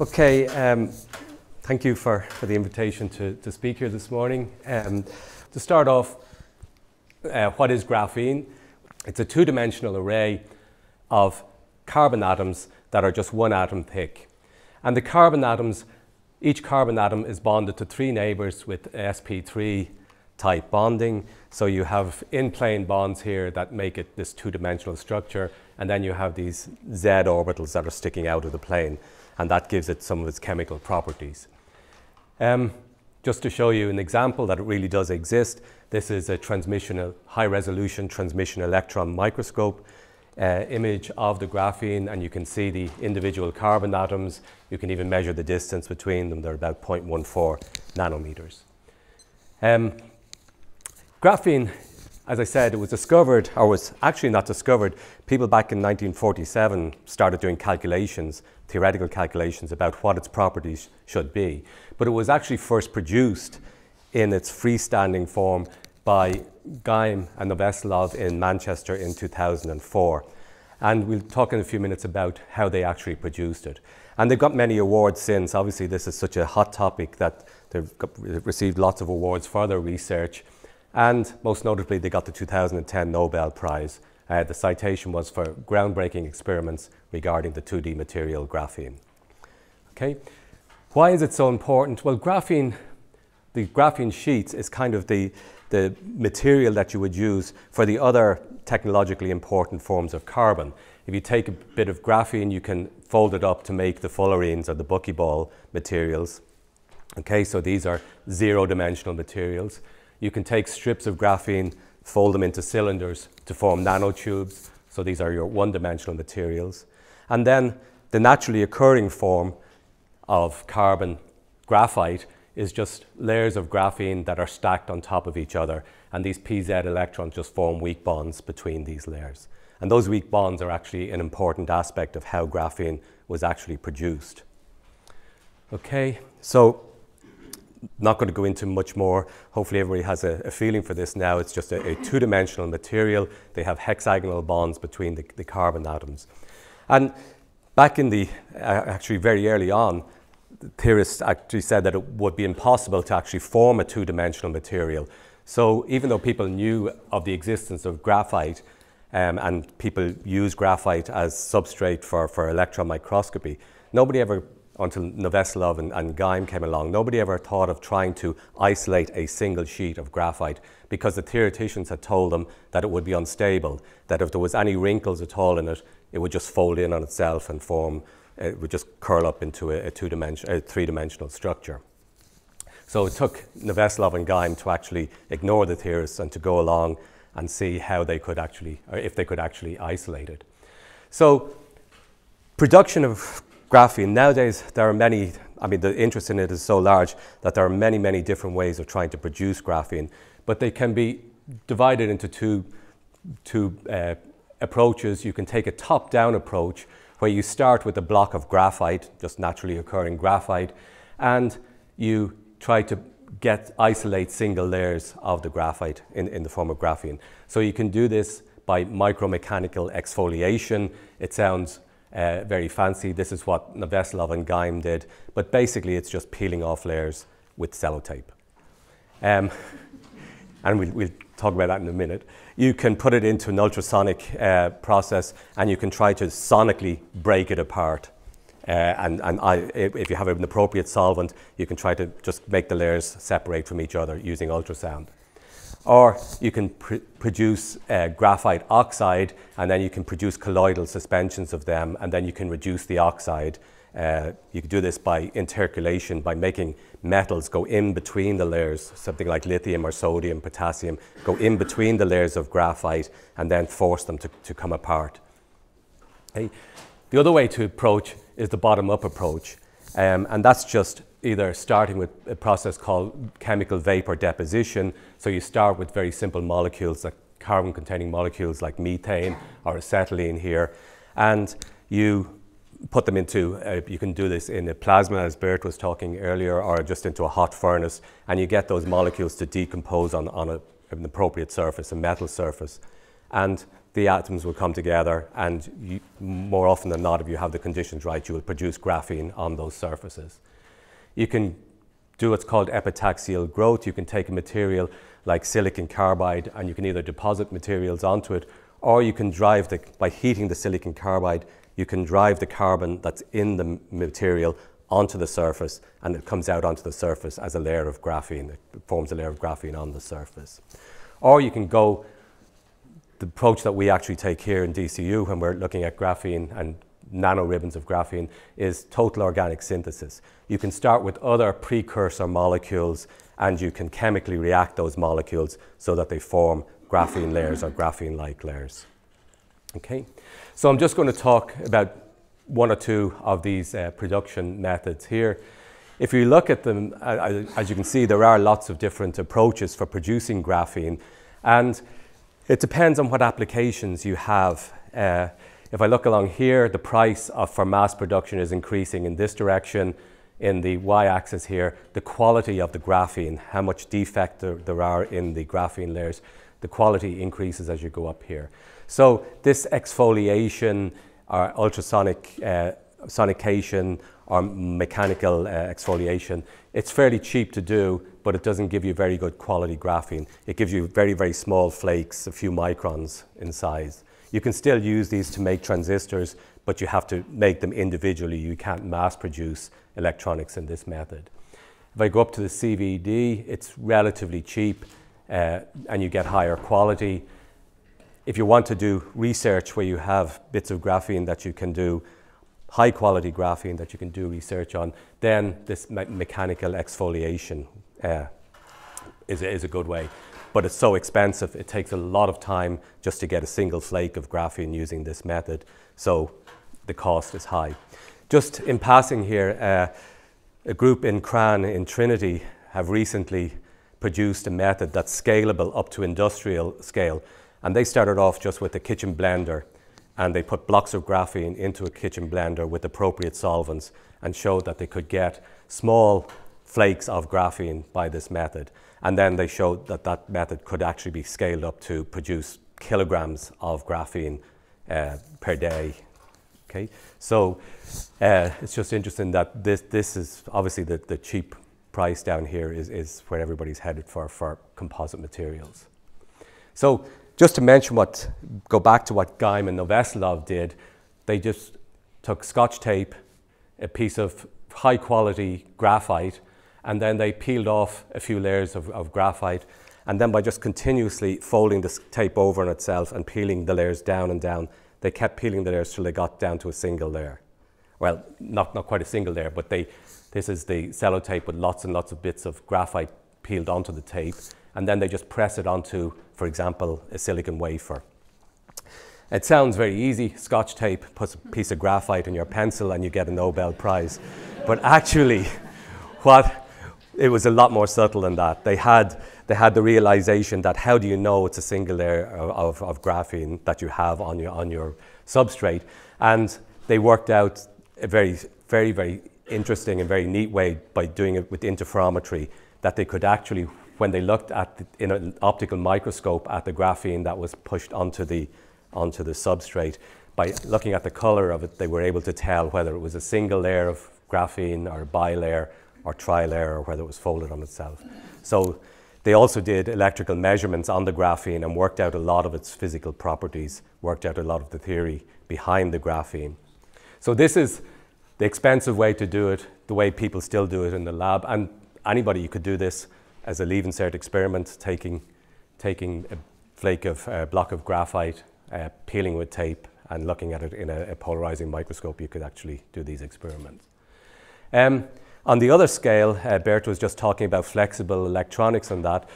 Okay, thank you for the invitation to speak here this morning. To start off, what is graphene? It's a two-dimensional array of carbon atoms that are just one atom thick. And the carbon atoms, each carbon atom is bonded to three neighbors with sp3 type bonding. So you have in-plane bonds here that make it this two-dimensional structure, and then you have these Z orbitals that are sticking out of the plane, and that gives it some of its chemical properties. Just to show you an example that it really does exist, this is a high-resolution transmission electron microscope image of the graphene, and you can see the individual carbon atoms. You can even measure the distance between them. They're about 0.14 nanometers. Graphene, as I said, it was discovered, or was actually not discovered. People back in 1947 started doing calculations, theoretical calculations about what its properties should be. But it was actually first produced in its freestanding form by Geim and Novoselov in Manchester in 2004. And we'll talk in a few minutes about how they actually produced it. And they've got many awards since. Obviously, this is such a hot topic that they've received lots of awards for their research. And most notably, they got the 2010 Nobel Prize. The citation was for groundbreaking experiments regarding the 2D material graphene. Okay, why is it so important? Well, graphene, the graphene sheets is kind of the material that you would use for the other technologically important forms of carbon. If you take a bit of graphene, you can fold it up to make the fullerenes or the buckyball materials. Okay, so these are zero-dimensional materials. You can take strips of graphene, fold them into cylinders to form nanotubes. So these are your one-dimensional materials. And then the naturally occurring form of carbon, graphite, is just layers of graphene that are stacked on top of each other. And these PZ electrons just form weak bonds between these layers. And those weak bonds are actually an important aspect of how graphene was actually produced. Okay, so not going to go into much more. Hopefully everybody has a feeling for this now. It's just a two-dimensional material. They have hexagonal bonds between the carbon atoms. And back in the, actually very early on, theorists actually said that it would be impossible to actually form a two-dimensional material. So even though people knew of the existence of graphite, and people use graphite as substrate for electron microscopy, nobody ever, until Novoselov and Geim came along, nobody ever thought of trying to isolate a single sheet of graphite, because the theoreticians had told them that it would be unstable, that if there was any wrinkles at all in it, it would just fold in on itself and form, it would just curl up into a three-dimensional structure. So it took Novoselov and Geim to actually ignore the theorists and to go along and see how they could actually, or if they could actually isolate it. So production of graphene, nowadays there are many, I mean the interest in it is so large that there are many, many different ways of trying to produce graphene, but they can be divided into two approaches. You can take a top-down approach where you start with a block of graphite, just naturally occurring graphite, and you try to isolate single layers of the graphite in the form of graphene. So you can do this by micromechanical exfoliation. It sounds very fancy. This is what Novoselov and Geim did, but basically it's just peeling off layers with sellotape. And we'll talk about that in a minute. You can put it into an ultrasonic process, and you can try to sonically break it apart. If you have an appropriate solvent, you can try to just make the layers separate from each other using ultrasound. Or you can produce graphite oxide, and then you can produce colloidal suspensions of them, and then you can reduce the oxide. You can do this by intercalation, by making metals go in between the layers, something like lithium or sodium, potassium, go in between the layers of graphite and then force them to come apart. Okay. The other way to approach is the bottom-up approach, and that's just either starting with a process called chemical vapor deposition. So you start with very simple molecules, like carbon-containing molecules like methane or acetylene here, and you put them into, you can do this in a plasma, as Bert was talking earlier, or just into a hot furnace, and you get those molecules to decompose on an appropriate surface, a metal surface. and the atoms will come together, and more often than not, if you have the conditions right, you will produce graphene on those surfaces. You can do what's called epitaxial growth. You can take a material like silicon carbide, and you can either deposit materials onto it, or you can drive by heating the silicon carbide, you can drive the carbon that's in the material onto the surface, and it comes out onto the surface as a layer of graphene. It forms a layer of graphene on the surface. Or you can go, the approach that we actually take here in DCU when we're looking at graphene and nano ribbons of graphene is total organic synthesis. You can start with other precursor molecules, and you can chemically react those molecules so that they form graphene layers or graphene-like layers. Okay, so I'm just going to talk about one or two of these production methods here. If you look at them, as you can see, there are lots of different approaches for producing graphene, and it depends on what applications you have. If I look along here, the price for mass production is increasing in this direction. In the y-axis here, the quality of the graphene, how much defect there are in the graphene layers, the quality increases as you go up here. So this exfoliation or ultrasonic sonication or mechanical exfoliation, it's fairly cheap to do, but it doesn't give you very good quality graphene. It gives you very, very small flakes, a few microns in size. You can still use these to make transistors, but you have to make them individually. You can't mass produce electronics in this method. If I go up to the CVD, it's relatively cheap and you get higher quality. If you want to do research where you have bits of graphene that you can do, high quality graphene that you can do research on, then this mechanical exfoliation is a good way. But it's so expensive, it takes a lot of time just to get a single flake of graphene using this method, so the cost is high. Just in passing here, a group in Cran in Trinity have recently produced a method that's scalable up to industrial scale, and they started off just with a kitchen blender, and they put blocks of graphene into a kitchen blender with appropriate solvents and showed that they could get small flakes of graphene by this method. And then they showed that that method could actually be scaled up to produce kilograms of graphene per day. Okay, so it's just interesting that this is obviously the cheap price down here is where everybody's headed for composite materials. So just to mention go back to what Geim and Noveselov did, they just took Scotch tape, a piece of high quality graphite, and then they peeled off a few layers of graphite, and then by just continuously folding this tape over on itself and peeling the layers down and down, they kept peeling the layers till they got down to a single layer. Well, not quite a single layer, but this is the sellotape with lots and lots of bits of graphite peeled onto the tape, and then they just press it onto, for example, a silicon wafer. It sounds very easy. Scotch tape, puts a piece of graphite in your pencil and you get a Nobel Prize. But actually, it was a lot more subtle than that. They had the realization that how do you know it's a single layer of graphene that you have on your substrate? And they worked out a very, very, very interesting and very neat way by doing it with interferometry, that they could actually, when they looked at in an optical microscope at the graphene that was pushed onto the substrate, by looking at the color of it, they were able to tell whether it was a single layer of graphene or a bilayer or tri-layer, or whether it was folded on itself. So they also did electrical measurements on the graphene and worked out a lot of its physical properties, worked out a lot of the theory behind the graphene. So this is the expensive way to do it, the way people still do it in the lab, and anybody, you could do this as a leave insert experiment, taking a flake of block of graphite, peeling with tape and looking at it in a polarizing microscope. You could actually do these experiments. On the other scale, Bert was just talking about flexible electronics and that.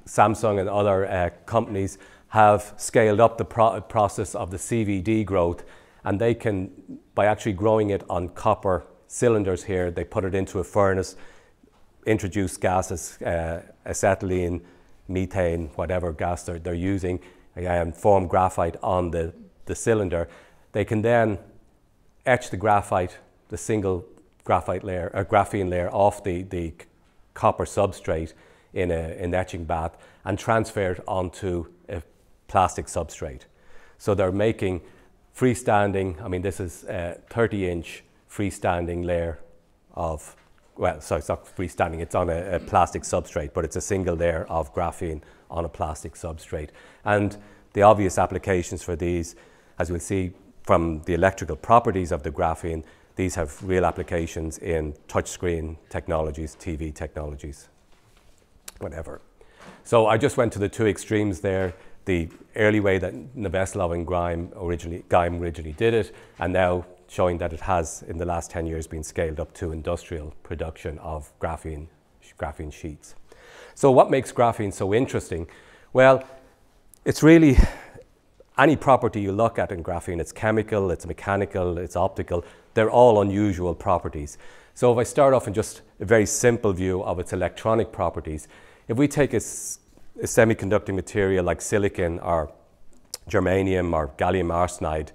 Samsung and other companies have scaled up the process of the CVD growth, and they can, by actually growing it on copper cylinders here, they put it into a furnace, introduce gases, acetylene, methane, whatever gas they're using, and form graphite on the cylinder. They can then etch the graphite, the single graphite layer, or graphene layer off the copper substrate in an etching bath and transfer it onto a plastic substrate. So they're making freestanding, I mean, this is a 30-inch freestanding layer of, well, sorry, it's not freestanding, it's on a plastic substrate, but it's a single layer of graphene on a plastic substrate. And the obvious applications for these, as we'll see from the electrical properties of the graphene, these have real applications in touchscreen technologies, TV technologies, whatever. So I just went to the two extremes there, the early way that Neveslov and Geim originally did it, and now showing that it has, in the last 10 years, been scaled up to industrial production of graphene sheets. So what makes graphene so interesting? Well, it's really any property you look at in graphene. It's chemical, it's mechanical, it's optical. They're all unusual properties. So if I start off in just a very simple view of its electronic properties, if we take a semiconducting material like silicon or germanium or gallium arsenide,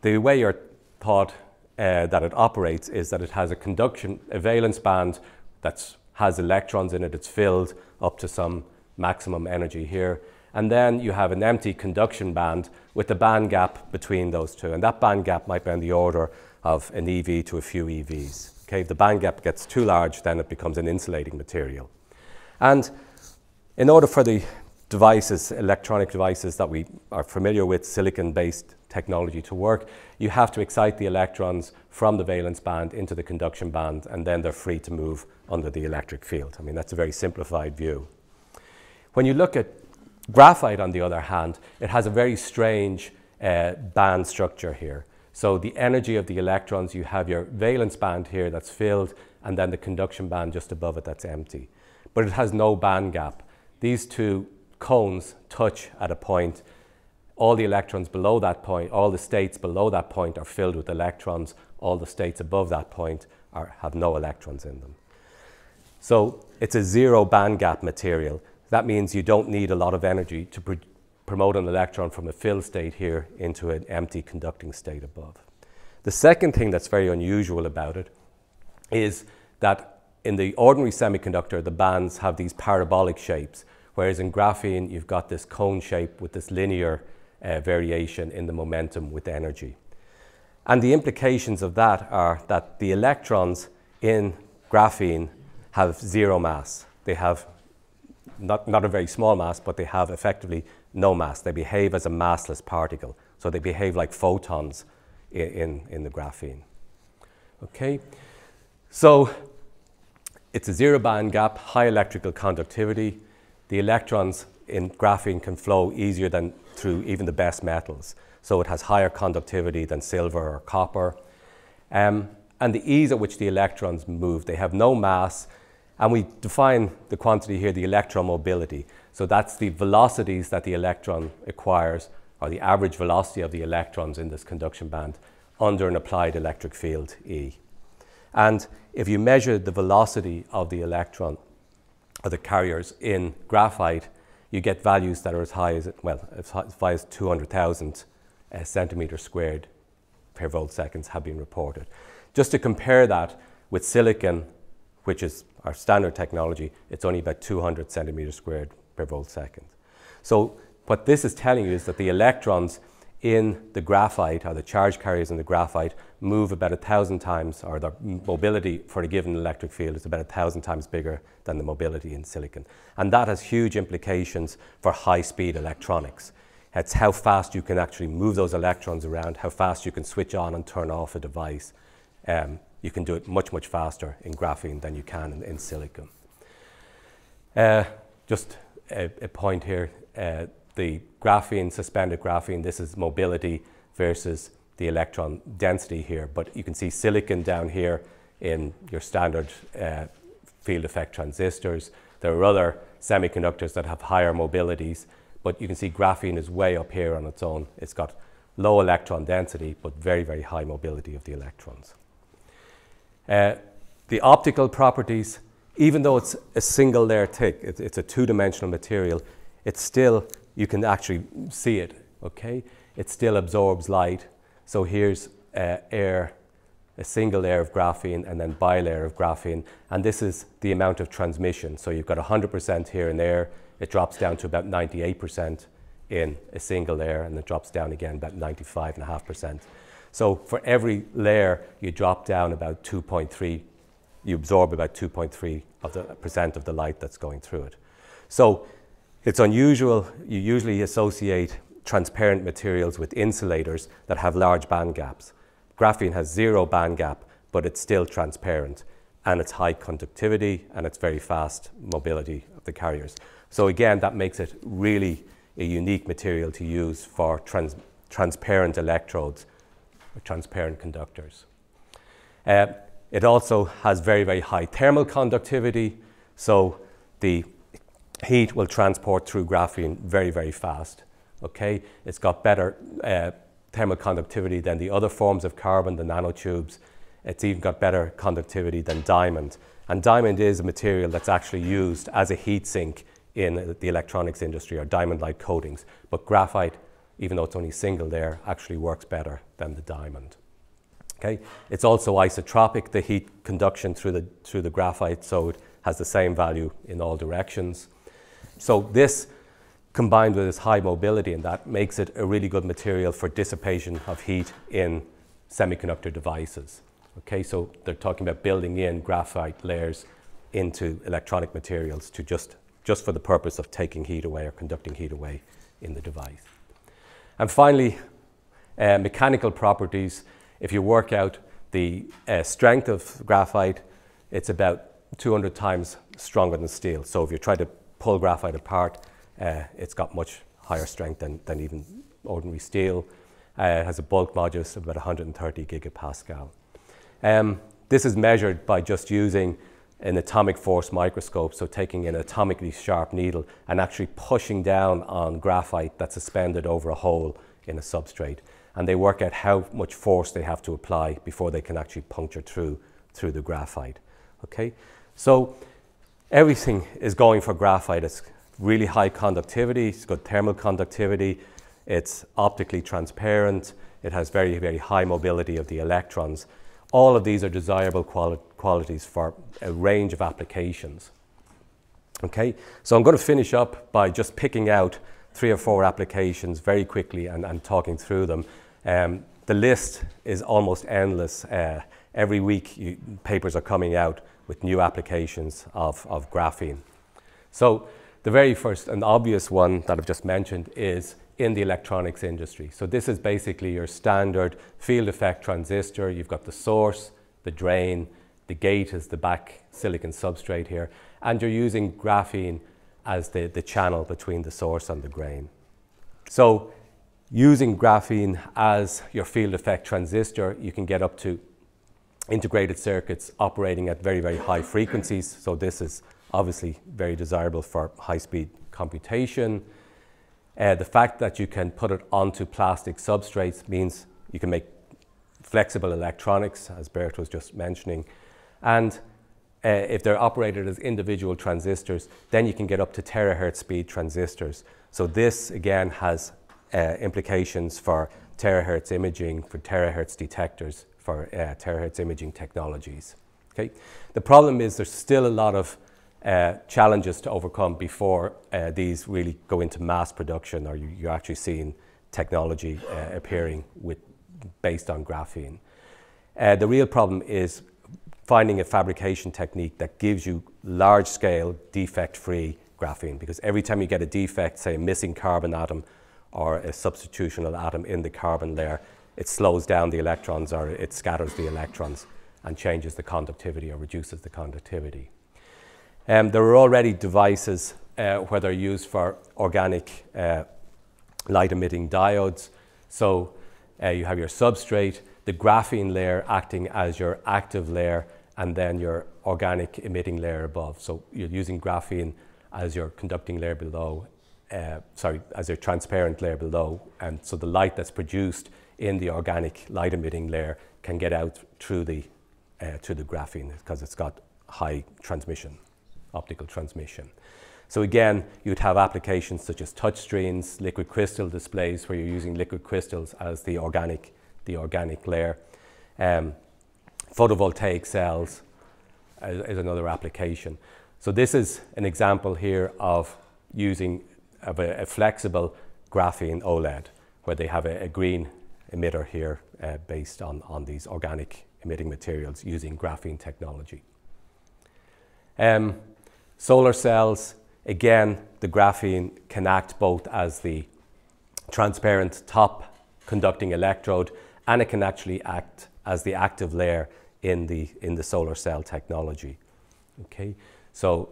the way you're taught that it operates is that it has a conduction, a valence band that has electrons in it. It's filled up to some maximum energy here. And then you have an empty conduction band with the band gap between those two. And that band gap might be on the order of an EV to a few EVs. Okay, if the band gap gets too large, then it becomes an insulating material. And in order for the devices, electronic devices that we are familiar with, silicon-based technology to work, you have to excite the electrons from the valence band into the conduction band, and then they're free to move under the electric field. I mean, that's a very simplified view. When you look at graphite, on the other hand, it has a very strange band structure here. So the energy of the electrons, you have your valence band here that's filled, and then the conduction band just above it that's empty. But it has no band gap. These two cones touch at a point. All the electrons below that point, all the states below that point are filled with electrons. All the states above that point have no electrons in them. So it's a zero band gap material. That means you don't need a lot of energy to promote an electron from a filled state here into an empty conducting state above. The second thing that's very unusual about it is that in the ordinary semiconductor, the bands have these parabolic shapes, whereas in graphene, you've got this cone shape with this linear variation in the momentum with energy. And the implications of that are that the electrons in graphene have zero mass. They have not a very small mass, but they have effectively no mass. They behave as a massless particle. So they behave like photons in the graphene. Okay, so it's a zero band gap, high electrical conductivity. The electrons in graphene can flow easier than through even the best metals. So it has higher conductivity than silver or copper. And the ease at which the electrons move, they have no mass. And we define the quantity here, the electron mobility. So that's the velocities that the electron acquires, or the average velocity of the electrons in this conduction band under an applied electric field E. And if you measure the velocity of the electron, or the carriers in graphite, you get values that are as high as, well, as high as 200,000 centimeters squared per volt seconds have been reported. Just to compare that with silicon, which is our standard technology, it's only about 200 centimeters squared per volt second. So what this is telling you is that the electrons in the graphite, or the charge carriers in the graphite, move about 1,000 times, or the mobility for a given electric field is about 1,000 times bigger than the mobility in silicon. And that has huge implications for high-speed electronics. It's how fast you can actually move those electrons around, how fast you can switch on and turn off a device. You can do it much, much faster in graphene than you can in silicon. Just a point here. The graphene, suspended graphene, this is mobility versus the electron density here. But you can see silicon down here in your standard field effect transistors. There are other semiconductors that have higher mobilities, but you can see graphene is way up here on its own. It's got low electron density, but very, very high mobility of the electrons. The optical properties, even though it's a single layer thick, it's a two-dimensional material, it's still, you can actually see it, okay? It still absorbs light. So here's a single layer of graphene and then bilayer of graphene, and this is the amount of transmission. So you've got 100% here and there. It drops down to about 98% in a single layer, and it drops down again about 95.5%. So for every layer, you drop down about 2.3, you absorb about 2.3% of the light that's going through it. So it's unusual. You usually associate transparent materials with insulators that have large band gaps. Graphene has 0 band gap, but it's still transparent, and it's high conductivity, and it's very fast mobility of the carriers. So again, that makes it really a unique material to use for transparent electrodes, or transparent conductors. It also has very, very high thermal conductivity, so the heat will transport through graphene very, very fast. Okay, it's got better thermal conductivity than the other forms of carbon, the nanotubes. It's even got better conductivity than diamond. And diamond is a material that's actually used as a heat sink in the electronics industry, or diamond-like coatings. But graphite, even though it's only single layer, actually works better than the diamond. Okay, it's also isotropic, the heat conduction through the graphite, so it has the same value in all directions. So this, combined with its high mobility, and that makes it a really good material for dissipation of heat in semiconductor devices. Okay, so they're talking about building in graphite layers into electronic materials to just for the purpose of taking heat away or conducting heat away in the device. And finally, mechanical properties. If you work out the strength of graphite, it's about 200 times stronger than steel. So if you try to pull graphite apart, it's got much higher strength than even ordinary steel. It has a bulk modulus of about 130 gigapascal. This is measured by just using an atomic force microscope, so taking an atomically sharp needle and actually pushing down on graphite that's suspended over a hole in a substrate. And they work out how much force they have to apply before they can actually puncture through the graphite. Okay, so everything is going for graphite. It's really high conductivity, it's good thermal conductivity, it's optically transparent, it has very, very high mobility of the electrons. All of these are desirable qualities for a range of applications. Okay, so I'm going to finish up by just picking out 3 or 4 applications very quickly and talking through them. The list is almost endless. Every week papers are coming out with new applications of graphene. So the very first and obvious one that I've just mentioned is in the electronics industry. So this is basically your standard field effect transistor. You've got the source, the drain, the gate is the back silicon substrate here, and you're using graphene as the channel between the source and the drain. So using graphene as your field effect transistor, you can get up to integrated circuits operating at very, very high frequencies. So this is obviously very desirable for high-speed computation. The fact that you can put it onto plastic substrates means you can make flexible electronics, as Bert was just mentioning. And if they're operated as individual transistors, then you can get up to terahertz speed transistors. So this, again, has implications for terahertz imaging, for terahertz detectors, for terahertz imaging technologies. Okay? The problem is there's still a lot of challenges to overcome before these really go into mass production, or you're actually seeing technology appearing based on graphene. The real problem is finding a fabrication technique that gives you large-scale, defect-free graphene, because every time you get a defect, say a missing carbon atom or a substitutional atom in the carbon layer, it slows down the electrons, or it scatters the electrons and changes the conductivity or reduces the conductivity. There are already devices where they're used for organic light-emitting diodes. So you have your substrate, the graphene layer acting as your active layer, and then your organic emitting layer above. So you're using graphene as your conducting layer below, as your transparent layer below. And so the light that's produced in the organic light-emitting layer can get out through the graphene because it's got high transmission, optical transmission. So again, you'd have applications such as touch screens, liquid crystal displays, where you're using liquid crystals as the organic layer. Photovoltaic cells is another application. So this is an example here of using a flexible graphene OLED, where they have a green emitter here based on these organic emitting materials using graphene technology. Solar cells, again, the graphene can act both as the transparent top conducting electrode, and it can actually act as the active layer in the solar cell technology. Okay, so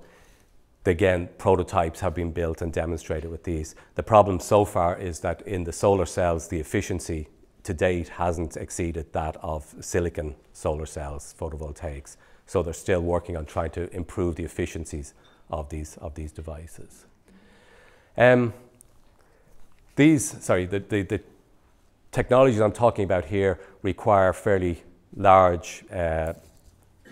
again, prototypes have been built and demonstrated with these. The problem so far is that in the solar cells, the efficiency to date hasn't exceeded that of silicon solar cells, photovoltaics. So they're still working on trying to improve the efficiencies of these devices. The technologies I'm talking about here require fairly large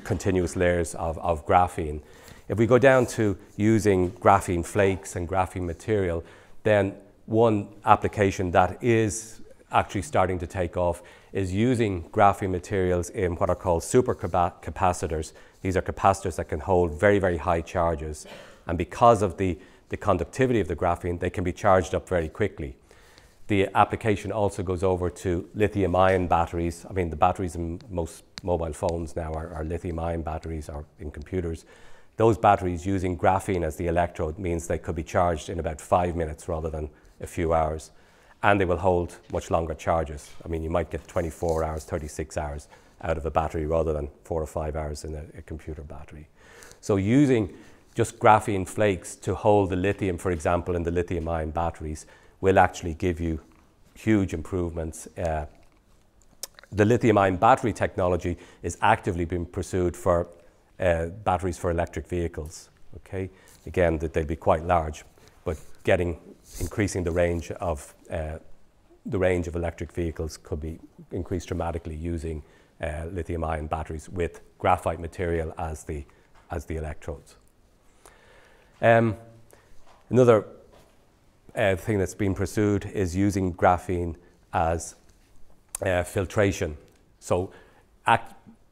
continuous layers of graphene. If we go down to using graphene flakes and graphene material, then one application that is actually starting to take off is using graphene materials in what are called supercapacitors. These are capacitors that can hold very, very high charges. And because of the conductivity of the graphene, they can be charged up very quickly. The application also goes over to lithium-ion batteries. I mean, the batteries in most mobile phones now are lithium-ion batteries, or in computers. Those batteries using graphene as the electrode means they could be charged in about 5 minutes rather than a few hours. And they will hold much longer charges. I mean, you might get 24 hours, 36 hours out of a battery rather than 4 or 5 hours in a computer battery. So using just graphene flakes to hold the lithium, for example, in the lithium-ion batteries will actually give you huge improvements. The lithium-ion battery technology is actively being pursued for batteries for electric vehicles. Okay, again, that they'd be quite large, but increasing the range of electric vehicles could be increased dramatically using lithium-ion batteries with graphite material as the electrodes. Another thing that's been pursued is using graphene as filtration. So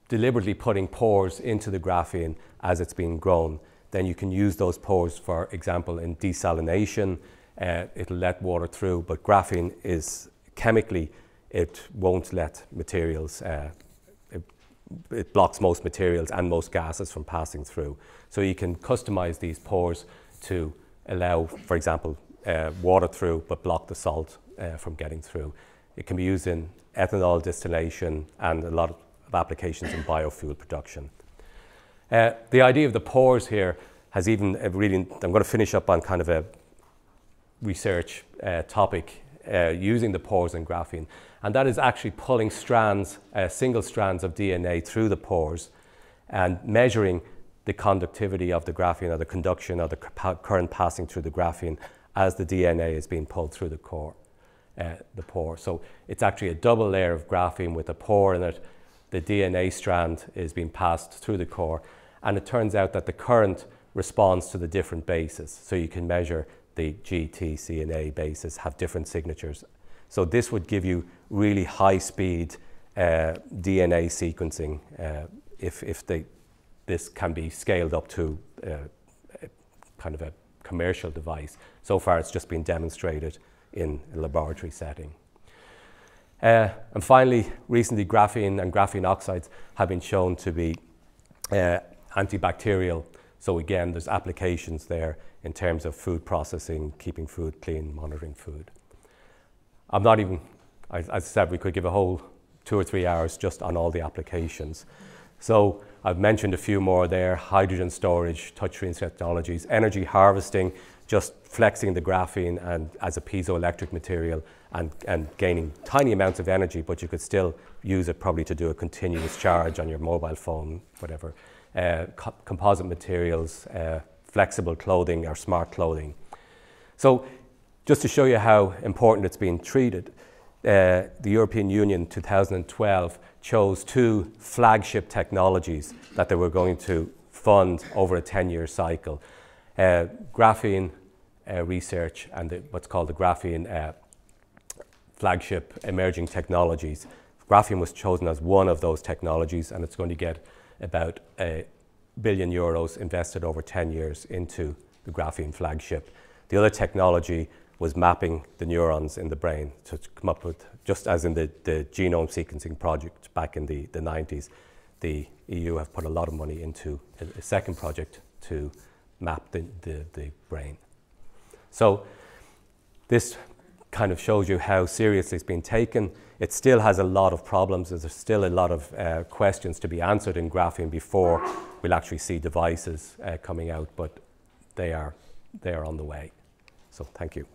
deliberately putting pores into the graphene as it's being grown. Then you can use those pores, for example, in desalination. It'll let water through, but graphene is chemically, it won't let materials, it blocks most materials and most gases from passing through. So you can customize these pores to allow, for example, water through, but block the salt from getting through. It can be used in ethanol distillation and a lot of applications in biofuel production. The idea of the pores here has even I'm going to finish up on kind of a research topic using the pores in graphene, and that is actually pulling strands, single strands of DNA through the pores and measuring the conductivity of the graphene, or the conduction, or the current passing through the graphene as the DNA is being pulled through the pore. So it's actually a double layer of graphene with a pore in it. The DNA strand is being passed through the core, and it turns out that the current responds to the different bases. So you can measure the G, T, C, and A bases have different signatures. So this would give you really high-speed DNA sequencing if this can be scaled up to kind of a commercial device. So far, it's just been demonstrated in a laboratory setting. And finally, recently, graphene and graphene oxides have been shown to be antibacterial. So again, there's applications there in terms of food processing, keeping food clean, monitoring food. I'm not even, as I said, we could give a whole 2 or 3 hours just on all the applications. So I've mentioned a few more there: hydrogen storage, touchscreen technologies, energy harvesting, just flexing the graphene and as a piezoelectric material and gaining tiny amounts of energy, but you could still use it probably to do a continuous charge on your mobile phone, whatever. Composite materials, flexible clothing or smart clothing. So just to show you how important it's been treated, the European Union 2012 chose 2 flagship technologies that they were going to fund over a 10-year cycle. Graphene research and what's called the Graphene Flagship Emerging Technologies. Graphene was chosen as one of those technologies, and it's going to get about €1 billion invested over 10 years into the Graphene Flagship. The other technology was mapping the neurons in the brain to come up with, just as in the genome sequencing project back in the 90s, the EU have put a lot of money into a second project to map the brain. So this kind of shows you how seriously it's been taken. It still has a lot of problems. There's still a lot of questions to be answered in graphene before we'll actually see devices coming out, but they are on the way. So thank you.